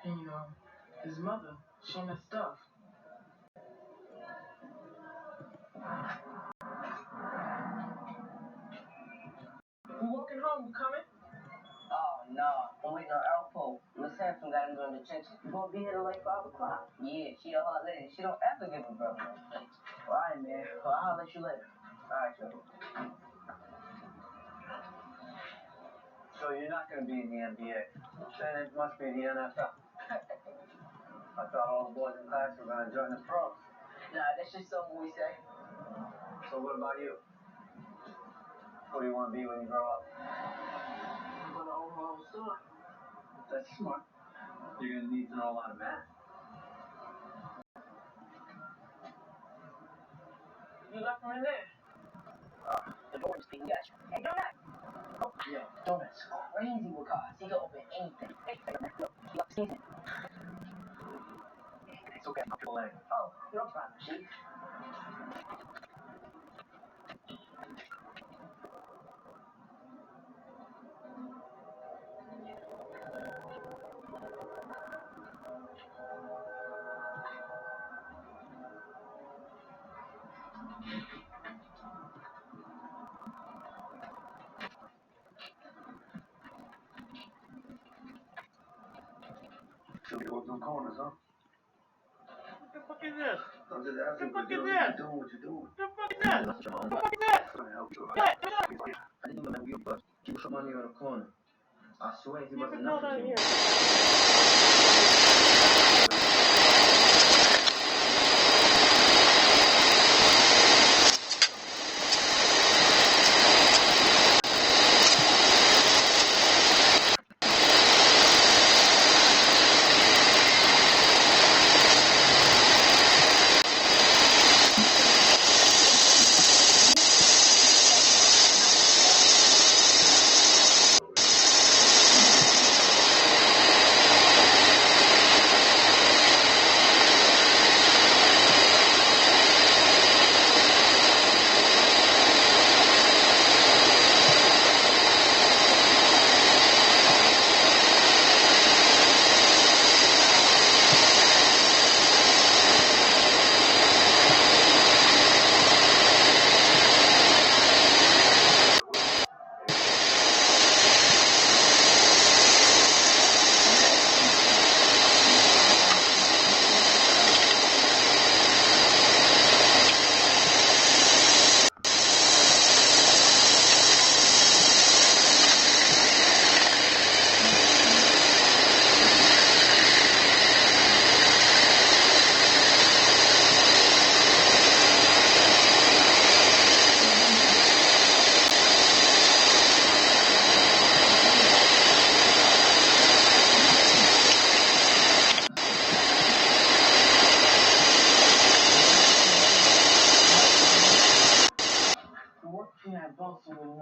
And, his mother, she messed up. We walking home, you coming? Oh, no. I'm waiting on Alpo. Miss Hanson got him doing detention. You gonna be here till like 5 o'clock? Yeah, she a hot lady. She don't ever give a brother no place. All right, man. Well, I'll let you later. All right, Joe. So you're not gonna be in the NBA? Then it must be the NFL. I thought all the boys in class were gonna join the pros. Nah, that's just something we say. So what about you? Who do you want to be when you grow up? I'm gonna own my own store. That's smart. You're gonna need to know a lot of math. You left him in there. The door is being got you. Hey, donut! Oh, yeah, donut's crazy with cars. He can open anything. Look, he likes anything. It's okay, I'm triple A. Oh, no problem, Chief. So we go through corners, huh? What the fuck is this? I'm just asking What the fuck is you this? doing what you're doing. What the fuck is this? What the fuck is this? Trying to help you. What? I didn't know you, but keep some money on the corner. I swear he wasn't Never nothing to you.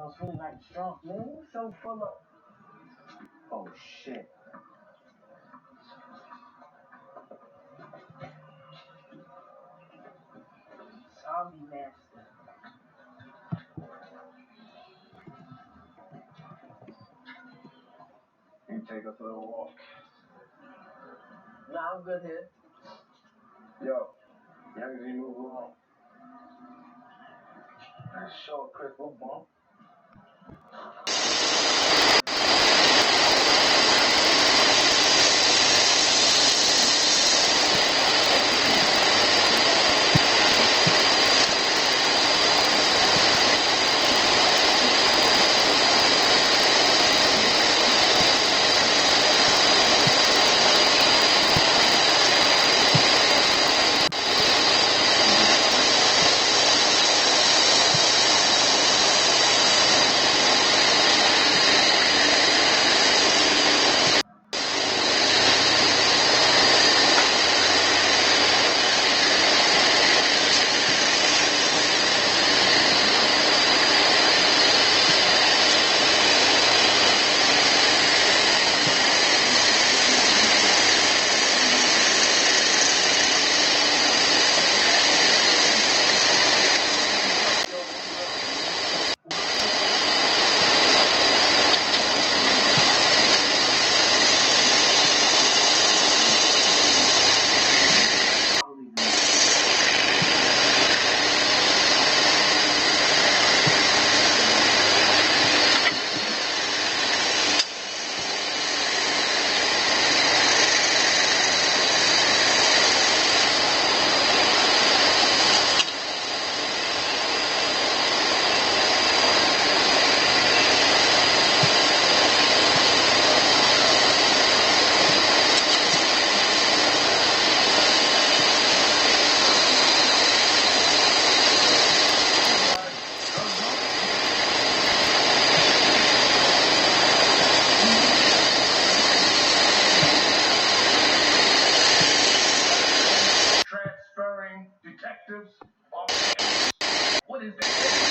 It's really like strong. Man, you're so full of... Oh, shit. Zombie master. You take us a little walk. Nah, I'm good here. Yo, young as you move along. Sure, Chris, we'll bump. troops, what is that?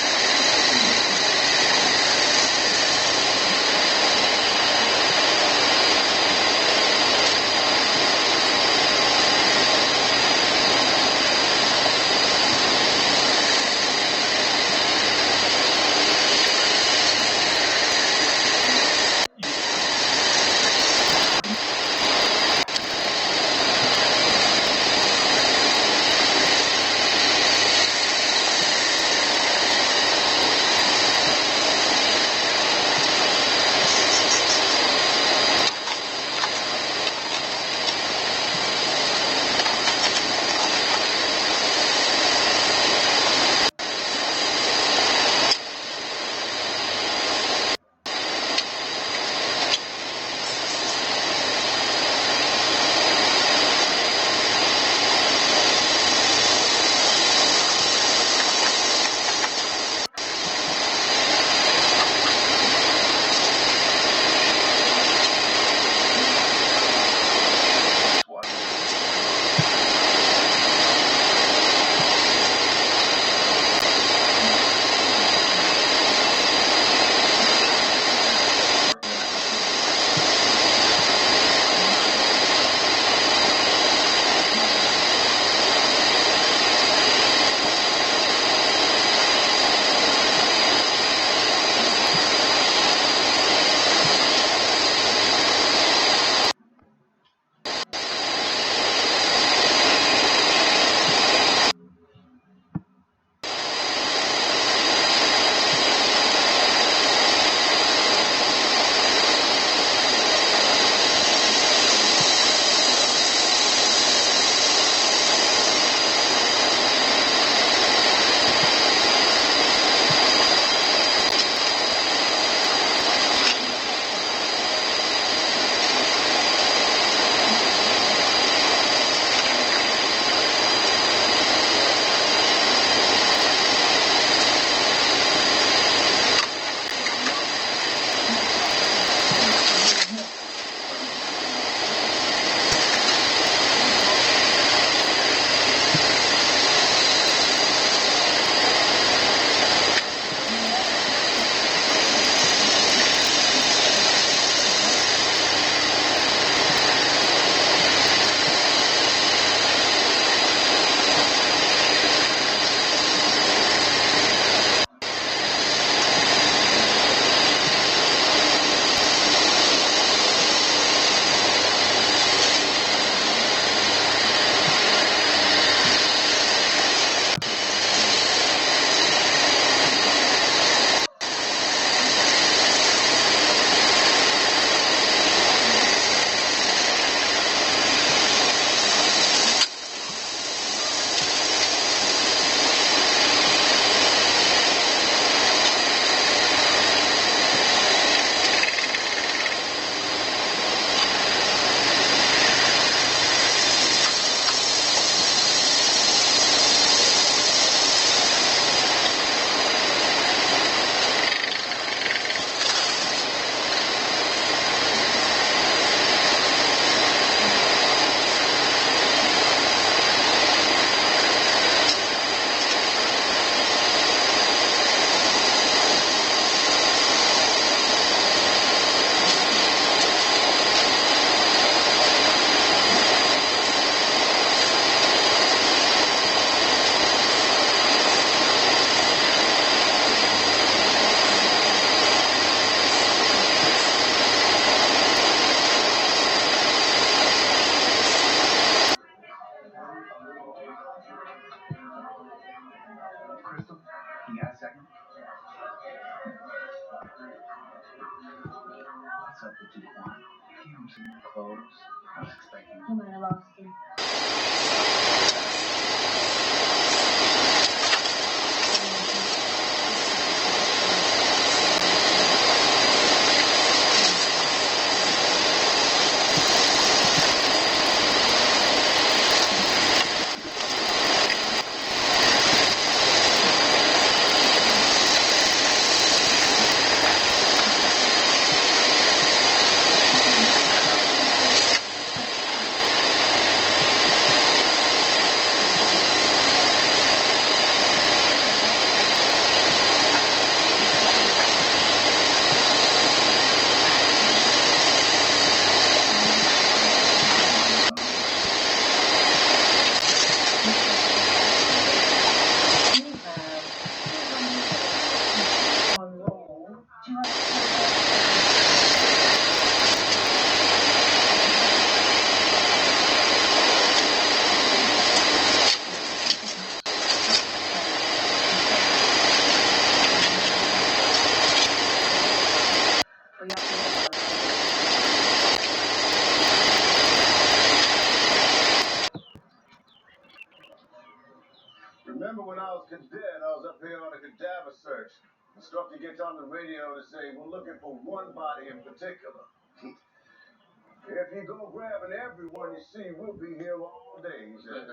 remember when I was cadet, I was up here on a cadaver search. Instructor gets on the radio to say, we're looking for one body in particular. If you go grabbing everyone you see, we'll be here all day, he said.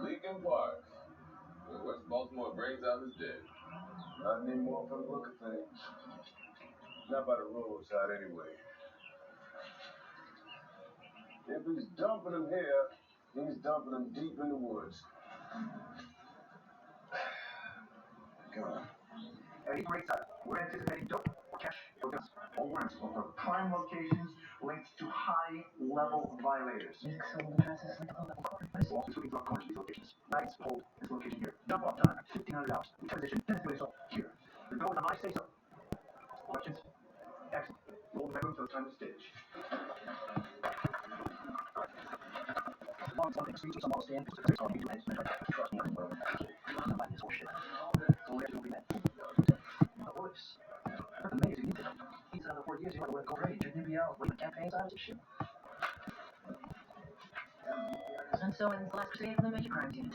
Lincoln Park. West Baltimore brings out his dead. Not anymore from the look of things. Not by the roadside, anyway. If he's dumping them here, he's dumping them deep in the woods. Come on. At each rate site, we're anticipating dope, cash, or guns, or worms, or for prime locations linked to high-level violators. Also shooting drug corners to these locations. Nights, hold this location here. Dump off time, $1,500. We transition, this all here. The goal is I say so. Questions? Excellent. Roll the bedroom, so it's time to stitch. Long something streets or some stand, it's all you do, trust me, I'm not buying this whole shit. So where's your met? The voice. That's amazing, isn't it? He's another 4 years, you want to work over age, shouldn't you be out with campaigns on and shit? And so in the last crusade for the major crime unit.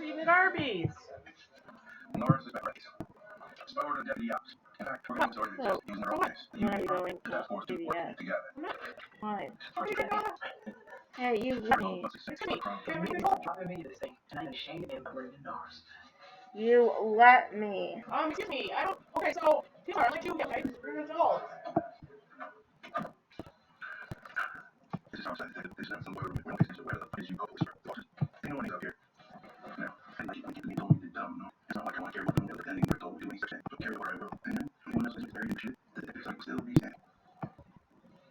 Even Arby's. Norris is back. Stored in deputy ops. In fact, we're going to using our own base. When are you going to CVS? Together. Why? Hey, you let me. You let me. Excuse me. I don't. Okay, so here are like you get right. We're adults. This is outside. This is somewhere where this is where the place you go is forces. Anyone is up here. Now, and like you keep told me that it's not like I want to carry with them, but then we're told to do anything, so carry where I will. And then anyone else is very new shit, the detectives will still be standing.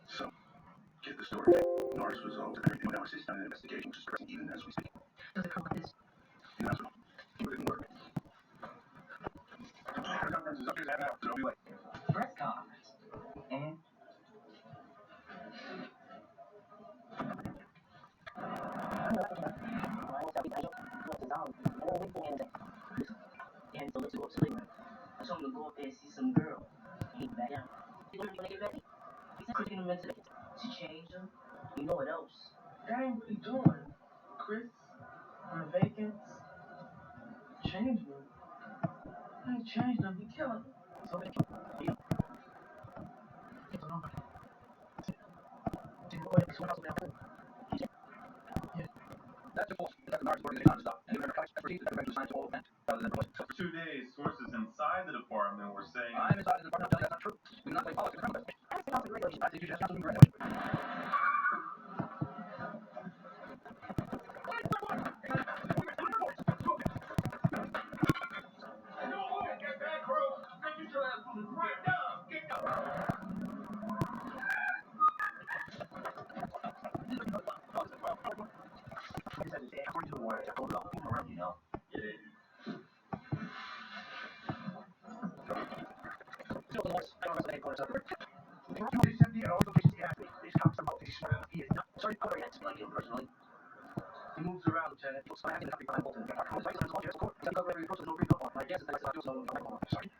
So, get the story. Norris resolved everything without assist on an investigation, which is progressing even as we speak. Does it come with this? You know, so it didn't work. Press conference is up here now, so don't be late. Press conference. Mm-hmm. And so let's go upstairs. I told him to go up there and see some girl. He came back down. He told me when they get ready. He said taking them into the to change them. You know what else? That ain't what he doing, Chris. We're vacant. Change them. I ain't changed them. He killing them. So they kill them. That's your fault. That's the Norris organization non-stop. And given our expertise, it's recommended to assign to all event rather than replace. For 2 days, sources inside the department were saying... I'm inside the department, that's not true. We do not play politics in front of us. I think you should ask council member anyway. According to the words, I told you all the people around you know. Still the voice, I don't know the headquarters up. This is the only location he has me. This cops are out. He is not. Sorry, I'm not like him personally. He moves around, Lieutenant. He looks like he's behind Bolton. He's like he's on his court. He's got every approach, there's no reason for. My guess is that he's not doing so. Sorry.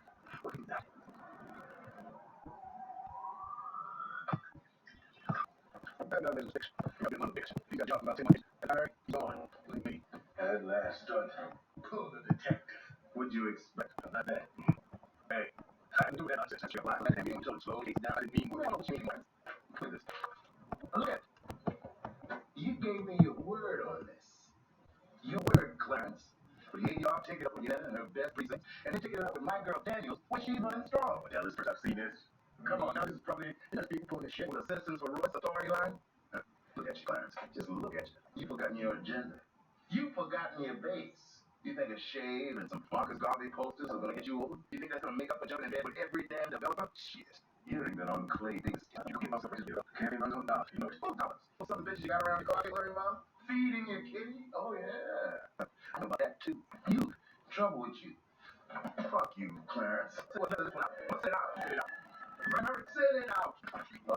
Look at that. No, there's a fix. You got to be one fix. You got a job about 10 months. And Larry, he's on. Believe me. At last, stunt. Pull the detective. What'd you expect? Not bad. Hey, I didn't do that nonsense. That's your line. Let him be until it slow. Case down. I didn't mean. What do you mean? Look at this. Look at it. You gave me your word on this. Your word, Clarence. But you all take it up with Yenna and her best precinct, and then take it up with my girl Daniels when she's running strong. Well, this first I've seen this. Come on, now this is probably just people pulling this shit with a citizens for Royce authority line. Look at you, Clarence. Just look at you. You've forgotten your agenda. You've forgotten your base. You think a shave and some Marcus Garvey posters are gonna get you over? You think that's gonna make up for jumping in bed with every damn developer? Shit. You ain't been on clay things. You can get myself a girl. Candy runs on dollars. You know, it's $4. For some bitches you got around your car, you mom? Feeding your kitty? Oh, yeah. I know about that, too. You. Trouble with you. Fuck you, Clarence. What's it out? Sit it out. Remember, sit it out. Who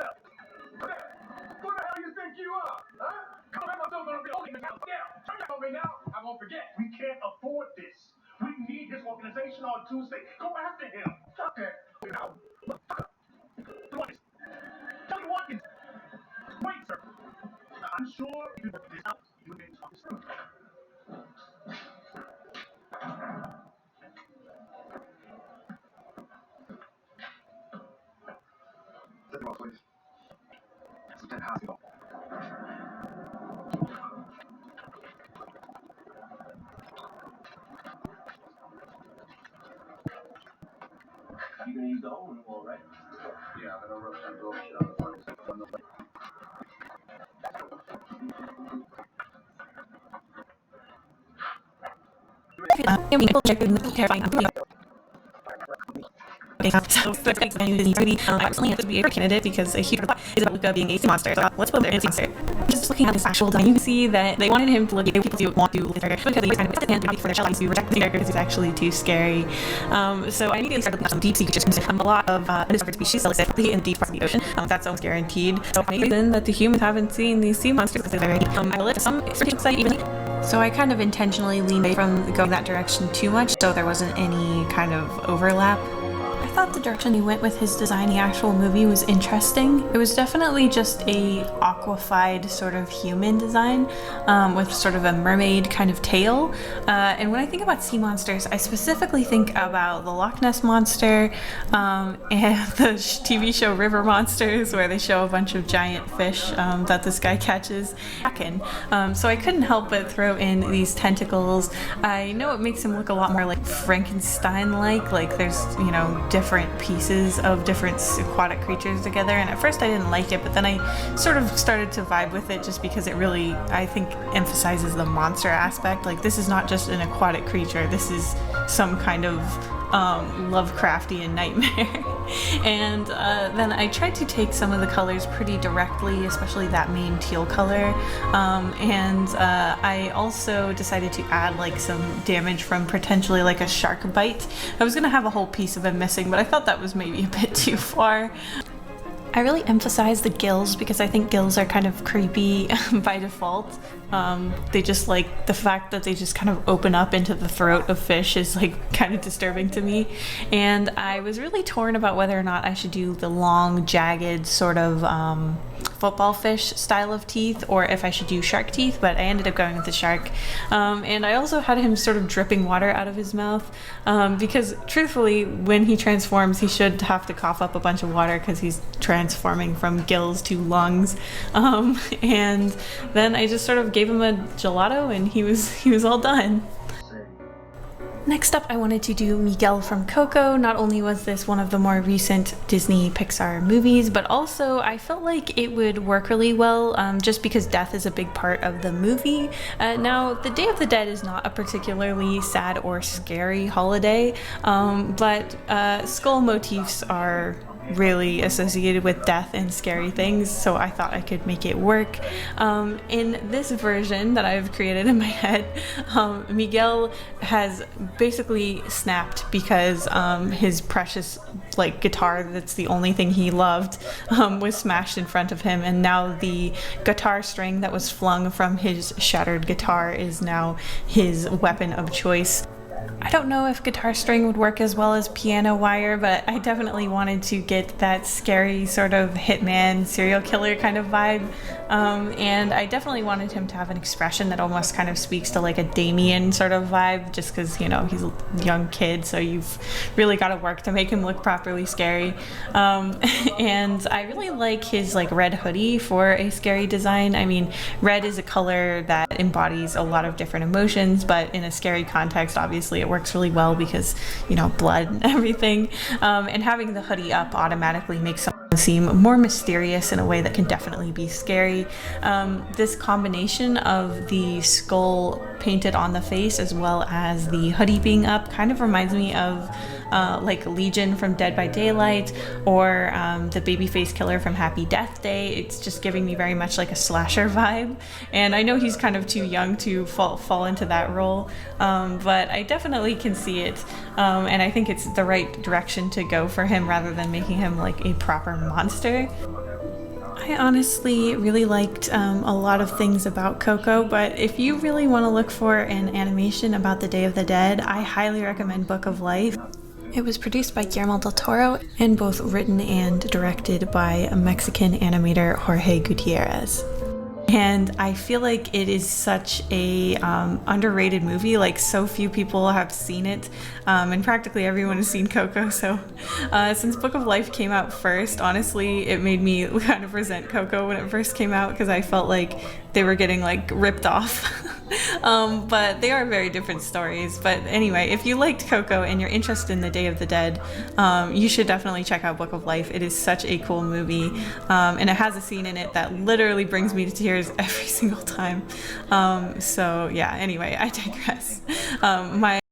the hell you think you are? Huh? Come on, I'm still gonna be holding the house down. Turn that on me now. I won't forget. We can't afford this. We need his organization on Tuesday. Go after him. Fuck that. Now, motherfucker. Watkins. Tell me Watkins. Wait, sir. I'm sure if you work this out, you'll be able to talk this through. Set them off, please. That's Lieutenant Hospital. You gonna use the hole in the wall, right? Yeah, I'm gonna rush and blow shit out of the fucking. So the next Disney movie, I recently had to be a candidate because a huge plot is about Luca being a sea monster. So let's put him there in a sea monster. Just looking at his actual design, you can see that they wanted him to look people who want to look at because he was kind of twisted and for their shell to reject the character because he's actually too scary. So I immediately started looking at some deep sea creatures. A lot of undiscovered species still exist in deep parts of the ocean. That's almost guaranteed. So the reason that the humans haven't seen these sea monsters because they're I list some extreme site even. So I kind of intentionally leaned away from going that direction too much, so there wasn't any kind of overlap. I thought the direction he went with his design, the actual movie, was interesting. It was definitely just a aquafied sort of human design with sort of a mermaid kind of tail. And when I think about sea monsters, I specifically think about the Loch Ness Monster and the TV show River Monsters, where they show a bunch of giant fish that this guy catches. So I couldn't help but throw in these tentacles. I know it makes him look a lot more like Frankenstein-like, like there's, you know, different pieces of different aquatic creatures together, and at first I didn't like it, but then I sort of started to vibe with it just because it really, I think, emphasizes the monster aspect. Like, this is not just an aquatic creature, this is some kind of Lovecraftian nightmare. And then I tried to take some of the colors pretty directly, especially that main teal color, and I also decided to add like some damage from potentially like a shark bite. I was gonna have a whole piece of him missing, but I thought that was maybe a bit too far. I really emphasize the gills because I think gills are kind of creepy by default. They just like the fact that they just kind of open up into the throat of fish is like kind of disturbing to me. And I was really torn about whether or not I should do the long, jagged sort of football fish style of teeth or if I should do shark teeth, but I ended up going with the shark. And I also had him sort of dripping water out of his mouth because truthfully, when he transforms, he should have to cough up a bunch of water because he's transforming from gills to lungs. And then I just sort of gave him a gelato and he was all done. Next up, I wanted to do Miguel from Coco. Not only was this one of the more recent Disney Pixar movies, but also I felt like it would work really well just because death is a big part of the movie. Now, the Day of the Dead is not a particularly sad or scary holiday, but skull motifs are really associated with death and scary things, so I thought I could make it work. In this version that I've created in my head, Miguel has basically snapped because his precious like guitar, that's the only thing he loved, was smashed in front of him, and now the guitar string that was flung from his shattered guitar is now his weapon of choice. I don't know if guitar string would work as well as piano wire, but I definitely wanted to get that scary sort of hitman serial killer kind of vibe. And I definitely wanted him to have an expression that almost kind of speaks to like a Damien sort of vibe, just because, you know, he's a young kid, so you've really got to work to make him look properly scary. And I really like his like red hoodie for a scary design. I mean, red is a color that embodies a lot of different emotions, but in a scary context, obviously it works really well because, you know, blood and everything. And having the hoodie up automatically makes someone seem more mysterious in a way that can definitely be scary. This combination of the skull painted on the face as well as the hoodie being up kind of reminds me of like Legion from Dead by Daylight, or the babyface killer from Happy Death Day. It's just giving me very much like a slasher vibe, and I know he's kind of too young to fall into that role, but I definitely can see it, and I think it's the right direction to go for him rather than making him like a proper monster. I honestly really liked a lot of things about Coco, but if you really want to look for an animation about the Day of the Dead, I highly recommend Book of Life. It was produced by Guillermo del Toro and both written and directed by a Mexican animator, Jorge Gutierrez. And I feel like it is such a underrated movie. Like, so few people have seen it, and practically everyone has seen Coco. So since Book of Life came out first, honestly, it made me kind of resent Coco when it first came out, because I felt like they were getting like ripped off. But they are very different stories. But anyway, if you liked Coco and you're interested in the Day of the Dead, you should definitely check out Book of Life. It is such a cool movie, and it has a scene in it that literally brings me to tears every single time. So yeah, anyway, I digress. My